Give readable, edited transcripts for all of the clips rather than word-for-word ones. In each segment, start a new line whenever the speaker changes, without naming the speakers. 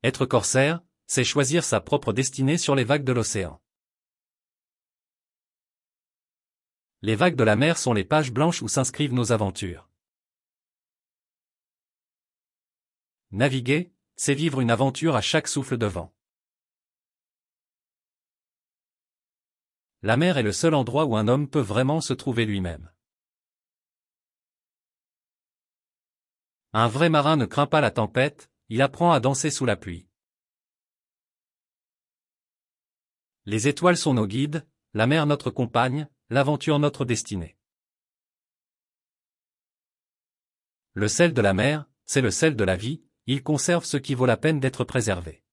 Être corsaire, c'est choisir sa propre destinée sur les vagues de l'océan. Les vagues de la mer sont les pages blanches où s'inscrivent nos aventures. Naviguer, c'est vivre une aventure à chaque souffle de vent. La mer est le seul endroit où un homme peut vraiment se trouver lui-même. Un vrai marin ne craint pas la tempête, il apprend à danser sous la pluie. Les étoiles sont nos guides, la mer notre compagne, l'aventure notre destinée. Le sel de la mer, c'est le sel de la vie, il conserve ce qui vaut la peine d'être préservé.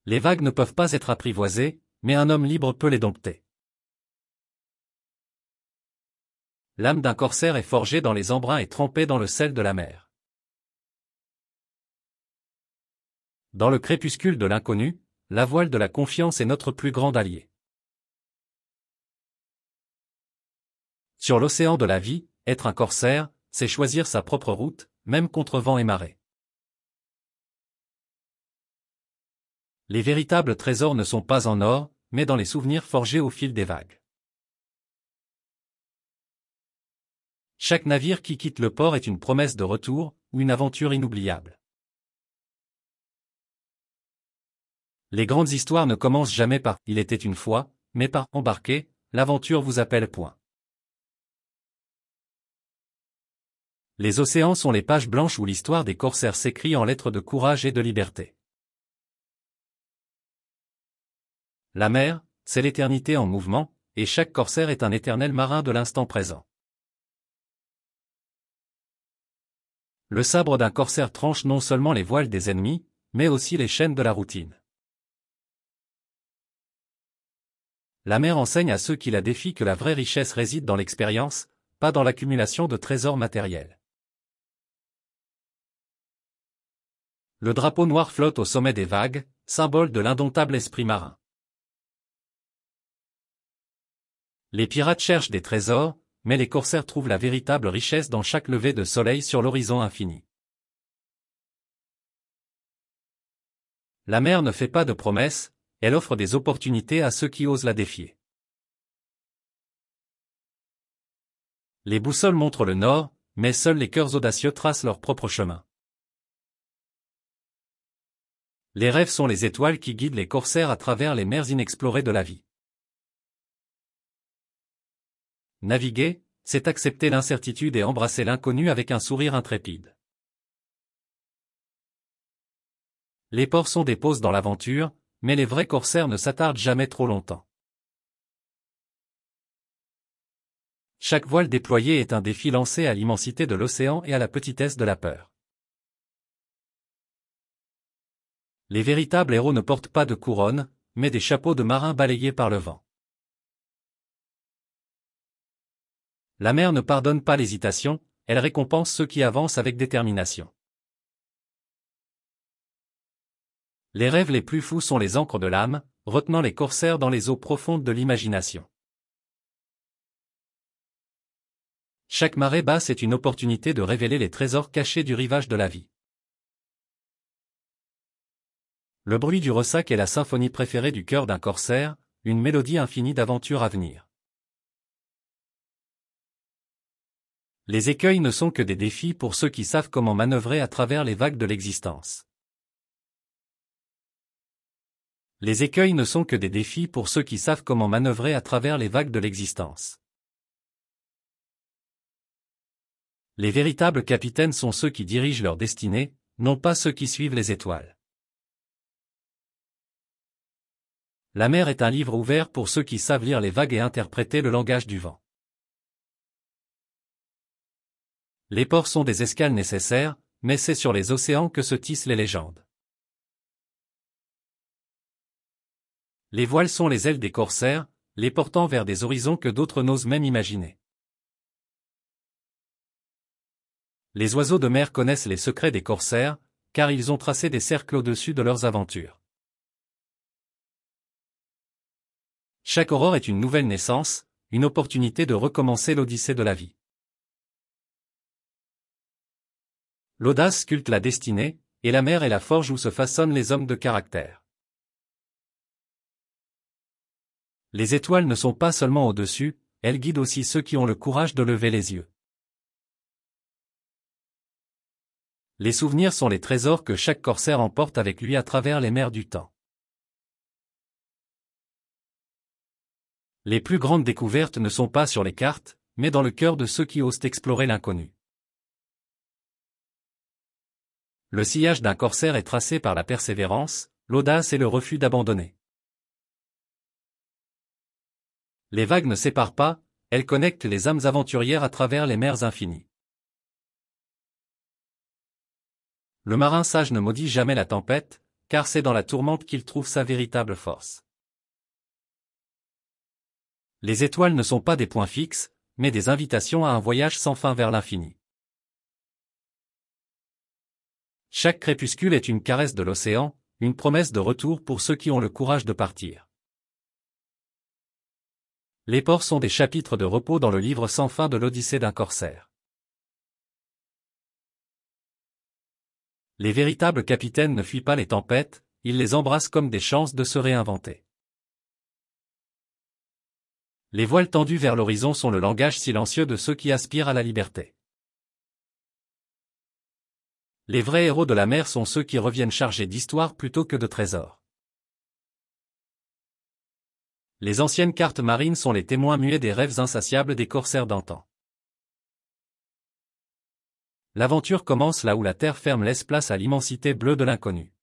Les vagues ne peuvent pas être apprivoisées, mais un homme libre peut les dompter. L'âme d'un corsaire est forgée dans les embruns et trempée dans le sel de la mer. Dans le crépuscule de l'inconnu, la voile de la confiance est notre plus grand allié. Sur l'océan de la vie, être un corsaire, c'est choisir sa propre route, même contre vent et marée. Les véritables trésors ne sont pas en or, mais dans les souvenirs forgés au fil des vagues. Chaque navire qui quitte le port est une promesse de retour, ou une aventure inoubliable. Les grandes histoires ne commencent jamais par « il était une fois », mais par « embarquez, l'aventure vous appelle ». Les océans sont les pages blanches où l'histoire des corsaires s'écrit en lettres de courage et de liberté. La mer, c'est l'éternité en mouvement, et chaque corsaire est un éternel marin de l'instant présent. Le sabre d'un corsaire tranche non seulement les voiles des ennemis, mais aussi les chaînes de la routine. La mer enseigne à ceux qui la défient que la vraie richesse réside dans l'expérience, pas dans l'accumulation de trésors matériels. Le drapeau noir flotte au sommet des vagues, symbole de l'indomptable esprit marin. Les pirates cherchent des trésors, mais les corsaires trouvent la véritable richesse dans chaque lever de soleil sur l'horizon infini. La mer ne fait pas de promesses, elle offre des opportunités à ceux qui osent la défier. Les boussoles montrent le nord, mais seuls les cœurs audacieux tracent leur propre chemin. Les rêves sont les étoiles qui guident les corsaires à travers les mers inexplorées de la vie. Naviguer, c'est accepter l'incertitude et embrasser l'inconnu avec un sourire intrépide. Les ports sont des pauses dans l'aventure, mais les vrais corsaires ne s'attardent jamais trop longtemps. Chaque voile déployée est un défi lancé à l'immensité de l'océan et à la petitesse de la peur. Les véritables héros ne portent pas de couronne, mais des chapeaux de marins balayés par le vent. La mer ne pardonne pas l'hésitation, elle récompense ceux qui avancent avec détermination. Les rêves les plus fous sont les ancres de l'âme, retenant les corsaires dans les eaux profondes de l'imagination. Chaque marée basse est une opportunité de révéler les trésors cachés du rivage de la vie. Le bruit du ressac est la symphonie préférée du cœur d'un corsaire, une mélodie infinie d'aventures à venir. Les écueils ne sont que des défis pour ceux qui savent comment manœuvrer à travers les vagues de l'existence. Les écueils ne sont que des défis pour ceux qui savent comment manœuvrer à travers les vagues de l'existence. Les véritables capitaines sont ceux qui dirigent leur destinée, non pas ceux qui suivent les étoiles. La mer est un livre ouvert pour ceux qui savent lire les vagues et interpréter le langage du vent. Les ports sont des escales nécessaires, mais c'est sur les océans que se tissent les légendes. Les voiles sont les ailes des corsaires, les portant vers des horizons que d'autres n'osent même imaginer. Les oiseaux de mer connaissent les secrets des corsaires, car ils ont tracé des cercles au-dessus de leurs aventures. Chaque aurore est une nouvelle naissance, une opportunité de recommencer l'odyssée de la vie. L'audace sculpte la destinée, et la mer est la forge où se façonnent les hommes de caractère. Les étoiles ne sont pas seulement au-dessus, elles guident aussi ceux qui ont le courage de lever les yeux. Les souvenirs sont les trésors que chaque corsaire emporte avec lui à travers les mers du temps. Les plus grandes découvertes ne sont pas sur les cartes, mais dans le cœur de ceux qui osent explorer l'inconnu. Le sillage d'un corsaire est tracé par la persévérance, l'audace et le refus d'abandonner. Les vagues ne séparent pas, elles connectent les âmes aventurières à travers les mers infinies. Le marin sage ne maudit jamais la tempête, car c'est dans la tourmente qu'il trouve sa véritable force. Les étoiles ne sont pas des points fixes, mais des invitations à un voyage sans fin vers l'infini. Chaque crépuscule est une caresse de l'océan, une promesse de retour pour ceux qui ont le courage de partir. Les ports sont des chapitres de repos dans le livre sans fin de l'Odyssée d'un corsaire. Les véritables capitaines ne fuient pas les tempêtes, ils les embrassent comme des chances de se réinventer. Les voiles tendues vers l'horizon sont le langage silencieux de ceux qui aspirent à la liberté. Les vrais héros de la mer sont ceux qui reviennent chargés d'histoire plutôt que de trésors. Les anciennes cartes marines sont les témoins muets des rêves insatiables des corsaires d'antan. L'aventure commence là où la terre ferme laisse place à l'immensité bleue de l'inconnu.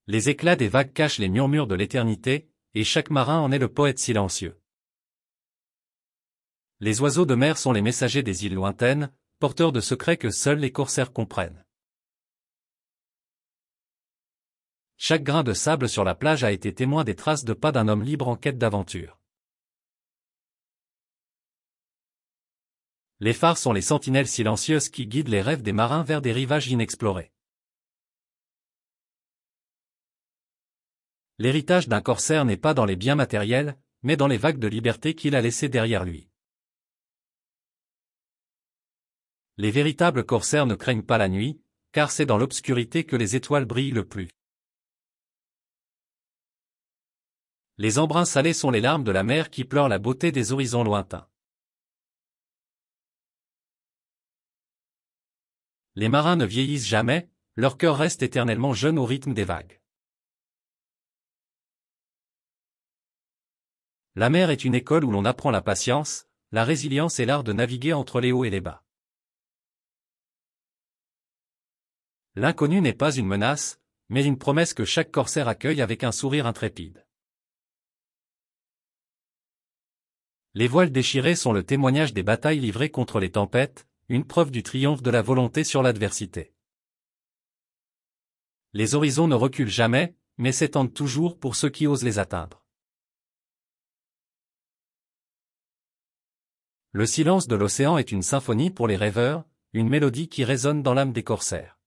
Les éclats des vagues cachent les murmures de l'éternité, et chaque marin en est le poète silencieux. Les oiseaux de mer sont les messagers des îles lointaines, porteurs de secrets que seuls les corsaires comprennent. Chaque grain de sable sur la plage a été témoin des traces de pas d'un homme libre en quête d'aventure. Les phares sont les sentinelles silencieuses qui guident les rêves des marins vers des rivages inexplorés. L'héritage d'un corsaire n'est pas dans les biens matériels, mais dans les vagues de liberté qu'il a laissées derrière lui. Les véritables corsaires ne craignent pas la nuit, car c'est dans l'obscurité que les étoiles brillent le plus. Les embruns salés sont les larmes de la mer qui pleurent la beauté des horizons lointains. Les marins ne vieillissent jamais, leur cœur reste éternellement jeune au rythme des vagues. La mer est une école où l'on apprend la patience, la résilience et l'art de naviguer entre les hauts et les bas. L'inconnu n'est pas une menace, mais une promesse que chaque corsaire accueille avec un sourire intrépide. Les voiles déchirées sont le témoignage des batailles livrées contre les tempêtes, une preuve du triomphe de la volonté sur l'adversité. Les horizons ne reculent jamais, mais s'étendent toujours pour ceux qui osent les atteindre. Le silence de l'océan est une symphonie pour les rêveurs, une mélodie qui résonne dans l'âme des corsaires.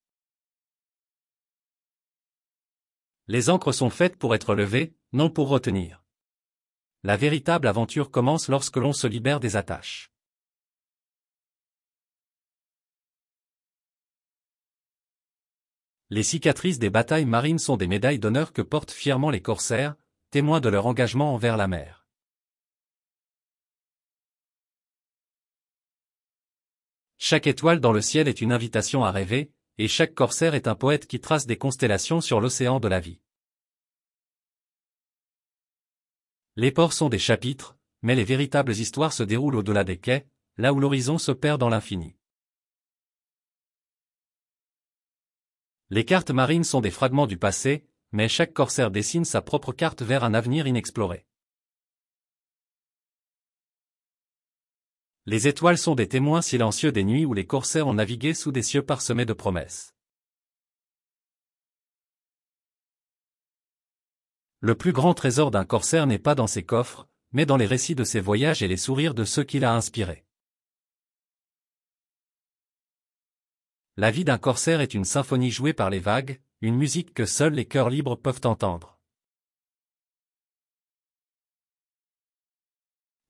Les ancres sont faites pour être levées, non pour retenir. La véritable aventure commence lorsque l'on se libère des attaches. Les cicatrices des batailles marines sont des médailles d'honneur que portent fièrement les corsaires, témoins de leur engagement envers la mer. Chaque étoile dans le ciel est une invitation à rêver, et chaque corsaire est un poète qui trace des constellations sur l'océan de la vie. Les ports sont des chapitres, mais les véritables histoires se déroulent au-delà des quais, là où l'horizon se perd dans l'infini. Les cartes marines sont des fragments du passé, mais chaque corsaire dessine sa propre carte vers un avenir inexploré. Les étoiles sont des témoins silencieux des nuits où les corsaires ont navigué sous des cieux parsemés de promesses. Le plus grand trésor d'un corsaire n'est pas dans ses coffres, mais dans les récits de ses voyages et les sourires de ceux qu'il a inspirés. La vie d'un corsaire est une symphonie jouée par les vagues, une musique que seuls les cœurs libres peuvent entendre.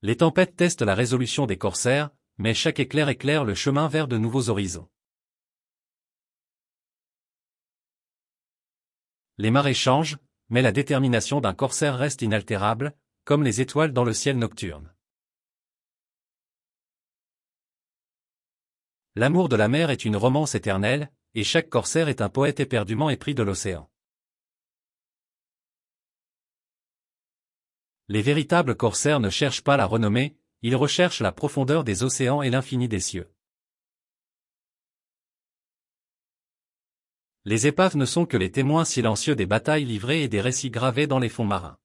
Les tempêtes testent la résolution des corsaires, mais chaque éclair éclaire le chemin vers de nouveaux horizons. Les marées changent, mais la détermination d'un corsaire reste inaltérable, comme les étoiles dans le ciel nocturne. L'amour de la mer est une romance éternelle, et chaque corsaire est un poète éperdument épris de l'océan. Les véritables corsaires ne cherchent pas la renommée, ils recherchent la profondeur des océans et l'infini des cieux. Les épaves ne sont que les témoins silencieux des batailles livrées et des récits gravés dans les fonds marins.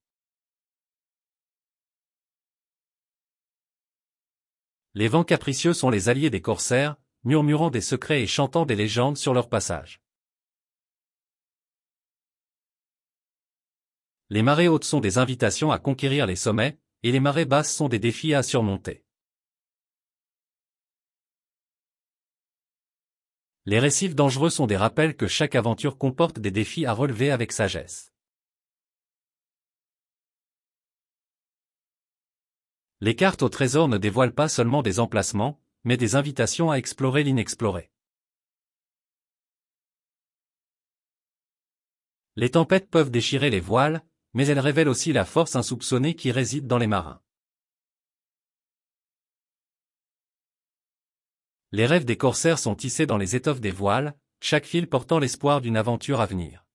Les vents capricieux sont les alliés des corsaires, murmurant des secrets et chantant des légendes sur leur passage. Les marées hautes sont des invitations à conquérir les sommets, et les marées basses sont des défis à surmonter. Les récifs dangereux sont des rappels que chaque aventure comporte des défis à relever avec sagesse. Les cartes au trésor ne dévoilent pas seulement des emplacements, mais des invitations à explorer l'inexploré. Les tempêtes peuvent déchirer les voiles, mais elles révèlent aussi la force insoupçonnée qui réside dans les marins. Les rêves des corsaires sont tissés dans les étoffes des voiles, chaque fil portant l'espoir d'une aventure à venir.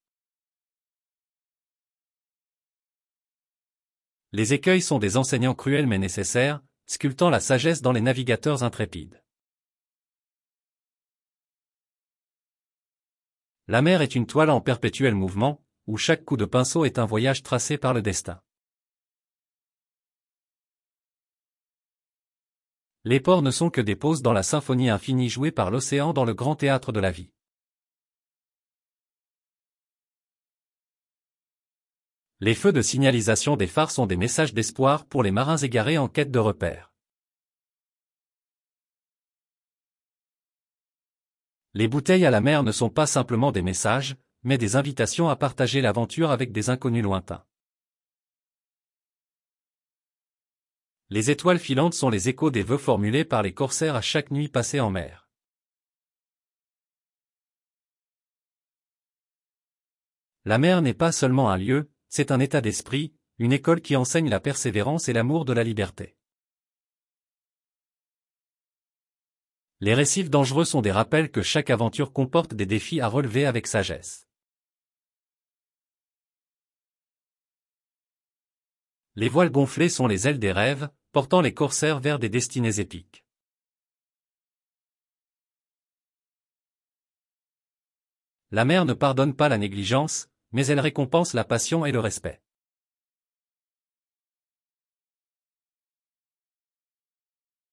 Les écueils sont des enseignants cruels mais nécessaires, sculptant la sagesse dans les navigateurs intrépides. La mer est une toile en perpétuel mouvement, où chaque coup de pinceau est un voyage tracé par le destin. Les ports ne sont que des pauses dans la symphonie infinie jouée par l'océan dans le grand théâtre de la vie. Les feux de signalisation des phares sont des messages d'espoir pour les marins égarés en quête de repères. Les bouteilles à la mer ne sont pas simplement des messages, mais des invitations à partager l'aventure avec des inconnus lointains. Les étoiles filantes sont les échos des vœux formulés par les corsaires à chaque nuit passée en mer. La mer n'est pas seulement un lieu, c'est un état d'esprit, une école qui enseigne la persévérance et l'amour de la liberté. Les récifs dangereux sont des rappels que chaque aventure comporte des défis à relever avec sagesse. Les voiles gonflées sont les ailes des rêves, portant les corsaires vers des destinées épiques. La mer ne pardonne pas la négligence, mais elle récompense la passion et le respect.